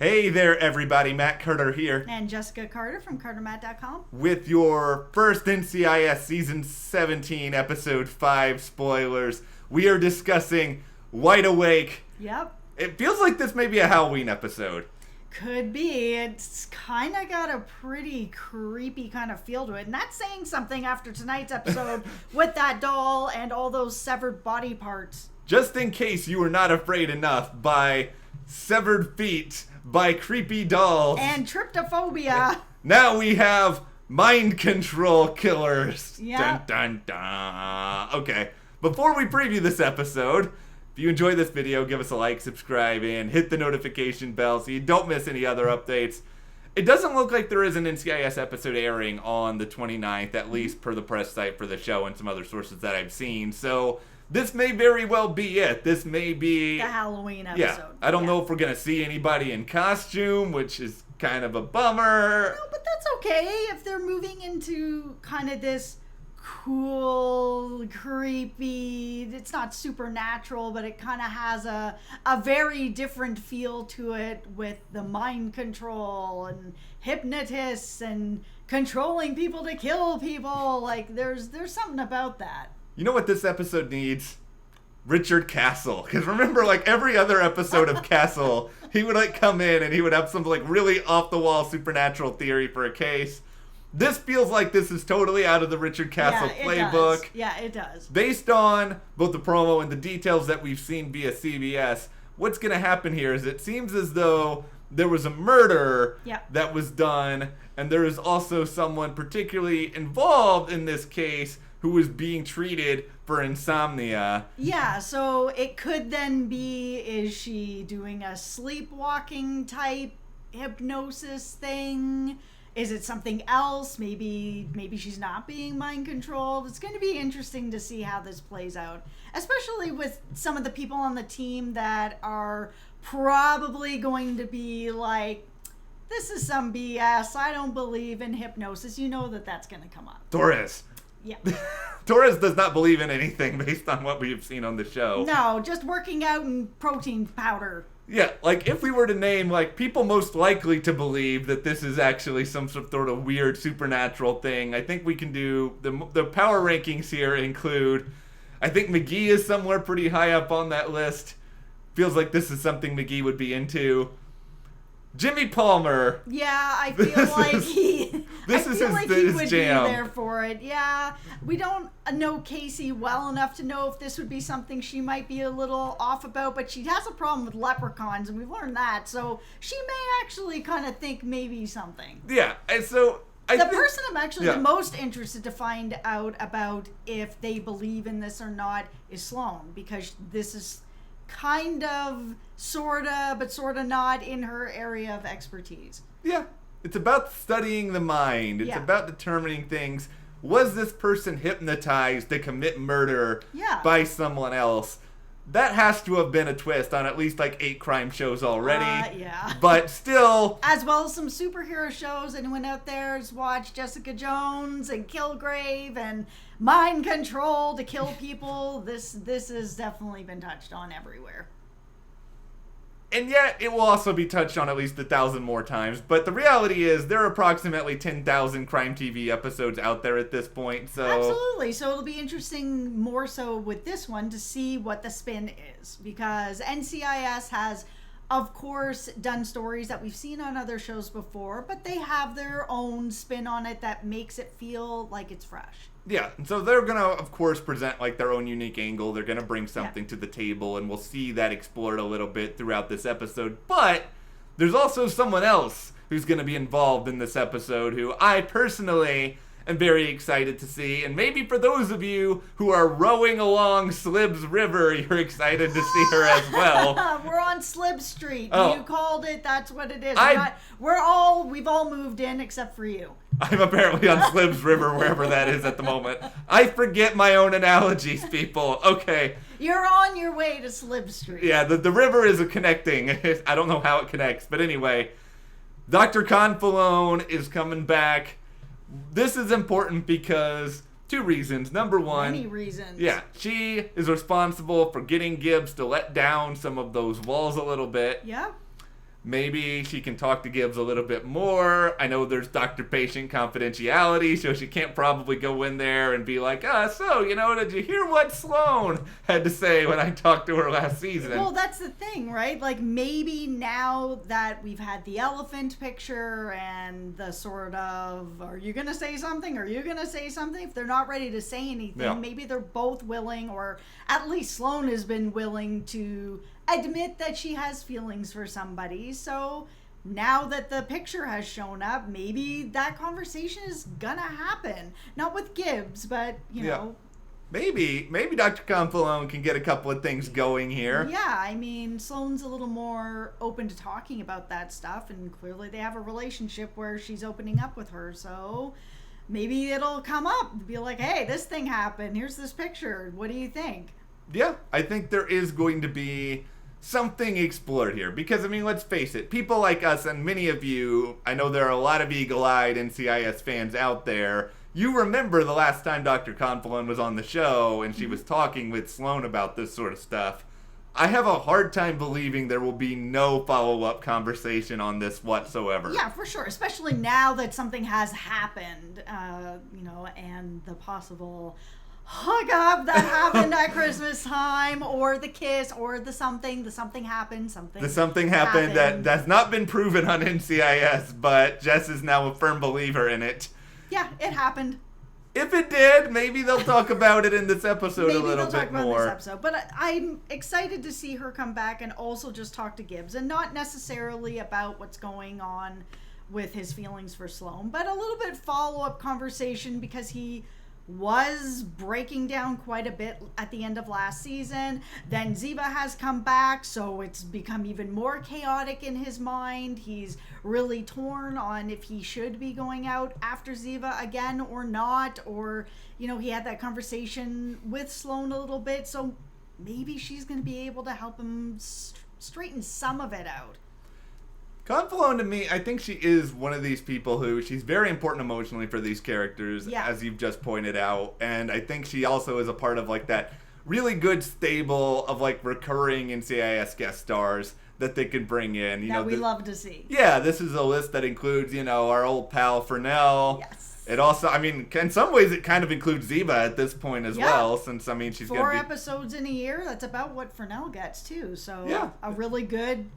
Hey there, everybody. Matt Carter here. And Jessica Carter from CARTERMATT.com. With your first NCIS Season 17, Episode 5 spoilers. We are discussing Wide Awake. Yep. It feels like this may be a Halloween episode. Could be. It's kind of got a pretty creepy kind of feel to it. And that's saying something after tonight's episode with that doll and all those severed body parts. Just in case you were not afraid enough by severed feet, by creepy dolls. And tryptophobia. Now we have mind control killers. Yeah. Dun, dun, dun. Okay. Before we preview this episode, if you enjoy this video, give us a like, subscribe, and hit the notification bell so you don't miss any other updates. It doesn't look like there is an NCIS episode airing on the 29th, at least per the press site for the show and some other sources that I've seen. So this may very well be it. This may be the Halloween episode. Yeah, I don't know if we're going to see anybody in costume, which is kind of a bummer. No, but that's okay if they're moving into kind of this cool, creepy, it's not supernatural, but it kind of has a very different feel to it with the mind control and hypnotists and controlling people to kill people. Like, there's something about that. You know what this episode needs? Richard Castle. Because remember, like, every other episode of Castle, he would, like, come in and he would have some, like, really off-the-wall supernatural theory for a case. This feels like this is totally out of the Richard Castle playbook. Yeah, it does. Based on both the promo and the details that we've seen via CBS, what's going to happen here is it seems as though there was a murder that was done, and there is also someone particularly involved in this case who was being treated for insomnia. Yeah, so it could then be, is she doing a sleepwalking type hypnosis thing? Is it something else? Maybe she's not being mind controlled. It's going to be interesting to see how this plays out, especially with some of the people on the team that are probably going to be like, this is some BS. I don't believe in hypnosis. You know that's going to come up. Torres. Yeah. Torres does not believe in anything based on what we've seen on the show. No, just working out and protein powder. Yeah, like, if we were to name, like, people most likely to believe that this is actually some sort of weird supernatural thing, I think we can do, the power rankings here include, I think McGee is somewhere pretty high up on that list. Feels like this is something McGee would be into. Jimmy Palmer. Yeah, I feel like he would jam. be there for it. Yeah, we don't know Casey well enough to know if this would be something she might be a little off about, but she has a problem with leprechauns, and we've learned that, so she may actually kind of think maybe something. Yeah, and so the person I'm actually the most interested to find out about if they believe in this or not is Sloane, because this is kind of, sorta, but sorta not in her area of expertise. Yeah. It's about studying the mind. It's about determining things. Was this person hypnotized to commit murder by someone else? That has to have been a twist on at least like 8 crime shows already. Yeah. But still. As well as some superhero shows. Anyone out there has watched Jessica Jones and Kilgrave and Mind Control to kill people. This has definitely been touched on everywhere. And yet, it will also be touched on at least 1,000 more times. But the reality is, there are approximately 10,000 crime TV episodes out there at this point. So absolutely. So it'll be interesting, more so with this one, to see what the spin is. Because NCIS has, of course, done stories that we've seen on other shows before. But they have their own spin on it that makes it feel like it's fresh. Yeah, and so they're going to, of course, present like their own unique angle. They're going to bring something to the table, and we'll see that explored a little bit throughout this episode. But there's also someone else who's going to be involved in this episode who I personally am very excited to see. And maybe for those of you who are rowing along Slibs River, you're excited to see her as well. We're on Slib Street. Oh. You called it. That's what it is. We've all moved in except for you. I'm apparently on Slibs River, wherever that is at the moment. I forget my own analogies, people. Okay. You're on your way to Slib Street. Yeah, the river is a connecting. I don't know how it connects, but anyway. Dr. Confalone is coming back. This is important because 2 reasons. Number 1. Many reasons. Yeah, she is responsible for getting Gibbs to let down some of those walls a little bit. Yeah. Maybe she can talk to Gibbs a little bit more. I know there's doctor-patient confidentiality, so she can't probably go in there and be like, so, did you hear what Sloane had to say when I talked to her last season? Well, that's the thing, right? Like, maybe now that we've had the elephant picture and the sort of, are you going to say something? Are you going to say something? If they're not ready to say anything, maybe they're both willing, or at least Sloane has been willing to admit that she has feelings for somebody. So now that the picture has shown up, maybe that conversation is gonna happen. Not with Gibbs, but you know. Maybe Dr. Confalone can get a couple of things going here. Yeah, I mean, Sloane's a little more open to talking about that stuff, and clearly they have a relationship where she's opening up with her, so maybe it'll come up. Be like, hey, this thing happened. Here's this picture. What do you think? Yeah, I think there is going to be something explored here. Because, I mean, let's face it, people like us and many of you, I know there are a lot of eagle-eyed NCIS fans out there. You remember the last time Dr. Confalone was on the show and she was talking with Sloane about this sort of stuff. I have a hard time believing there will be no follow-up conversation on this whatsoever. Yeah, for sure. Especially now that something has happened, and the possible hookup that happened at Christmas time, or the kiss, or the something happened, The something happened that has not been proven on NCIS, but Jess is now a firm believer in it. Yeah, it happened. If it did, maybe they'll talk about it in this episode a little bit more. This episode. But I'm excited to see her come back and also just talk to Gibbs, and not necessarily about what's going on with his feelings for Sloane, but a little bit follow-up conversation, because he was breaking down quite a bit at the end of last season. Then Ziva has come back, so it's become even more chaotic in his mind. He's really torn on if he should be going out after Ziva again or not, or he had that conversation with Sloane a little bit, so maybe she's going to be able to help him straighten some of it out. Confalone, to me, I think she is one of these people who, she's very important emotionally for these characters, as you've just pointed out, and I think she also is a part of, like, that really good stable of, like, recurring NCIS guest stars that they can bring in. That we love to see. Yeah, this is a list that includes, our old pal Fernell. Yes. It also, I mean, in some ways it kind of includes Ziva at this point as well, since, I mean, she's going to be 4 episodes in a year, that's about what Fernell gets, too, so a really good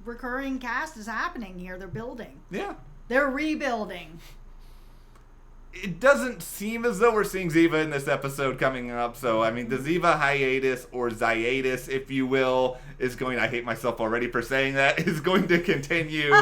recurring cast is happening here. They're building. Yeah. They're rebuilding. It doesn't seem as though we're seeing Ziva in this episode coming up, so, I mean, the Ziva hiatus, or Ziatus, if you will, is going, I hate myself already for saying that, is going to continue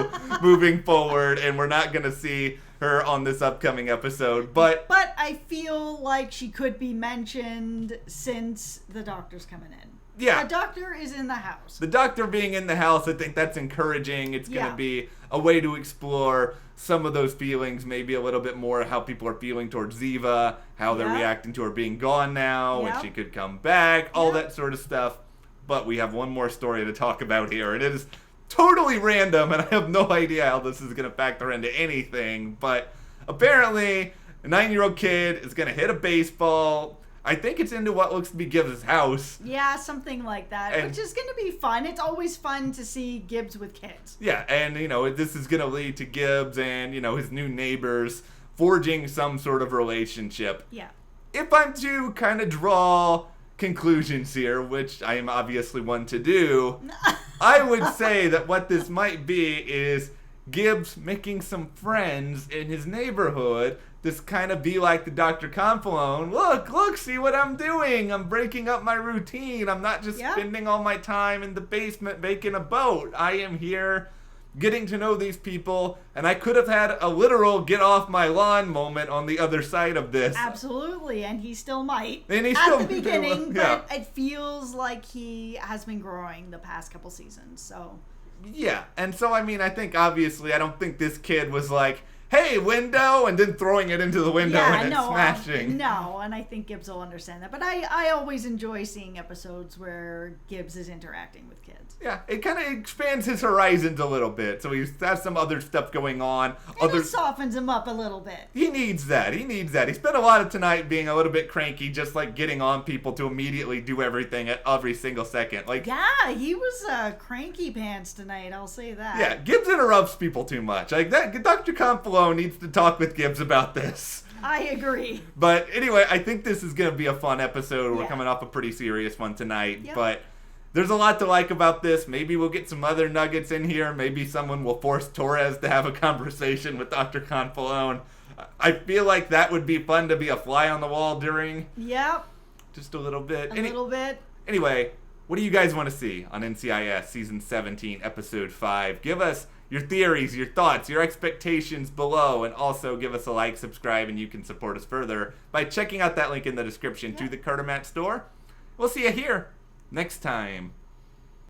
moving forward, and we're not going to see her on this upcoming episode, but I feel like she could be mentioned since the doctor's coming in. Yeah. The doctor is in the house. The doctor being in the house, I think that's encouraging. It's going to be a way to explore some of those feelings, maybe a little bit more how people are feeling towards Ziva, how they're reacting to her being gone now, when she could come back, all that sort of stuff. But we have one more story to talk about here, and it is totally random, and I have no idea how this is going to factor into anything, but apparently a 9-year-old kid is going to hit a baseball. I think it's into what looks to be Gibbs' house. Yeah, something like that, which is going to be fun. It's always fun to see Gibbs with kids. Yeah, and, this is going to lead to Gibbs and, his new neighbors forging some sort of relationship. Yeah. If I'm to kind of draw conclusions here, which I am obviously one to do, I would say that what this might be is Gibbs making some friends in his neighborhood. This kind of be like the Dr. Confalone. Look, see what I'm doing. I'm breaking up my routine. I'm not just spending all my time in the basement making a boat. I am here getting to know these people, and I could have had a literal get off my lawn moment on the other side of this. Absolutely, and he still might. And he at still the beginning, but it feels like he has been growing the past couple seasons, so. Yeah, and so, I mean, I think, obviously, I don't think this kid was like, hey, window, and then throwing it into the window and it's smashing. No, and I think Gibbs will understand that. But I always enjoy seeing episodes where Gibbs is interacting with kids. Yeah, it kind of expands his horizons a little bit. So he has some other stuff going on. It softens him up a little bit. He needs that. He spent a lot of tonight being a little bit cranky, just like getting on people to immediately do everything at every single second. Like, yeah, he was cranky pants tonight, I'll say that. Yeah, Gibbs interrupts people too much. Like that, Dr. Confalone needs to talk with Gibbs about this. I agree. But anyway, I think this is going to be a fun episode. We're coming off a pretty serious one tonight. Yep. But there's a lot to like about this. Maybe we'll get some other nuggets in here. Maybe someone will force Torres to have a conversation with Dr. Confalone. I feel like that would be fun to be a fly on the wall during. Yep. Just a little bit. A little bit. Anyway, what do you guys want to see on NCIS Season 17, Episode 5? Give us your theories, your thoughts, your expectations below, and also give us a like, subscribe, and you can support us further by checking out that link in the description to the CARTERMATT store. We'll see you here next time.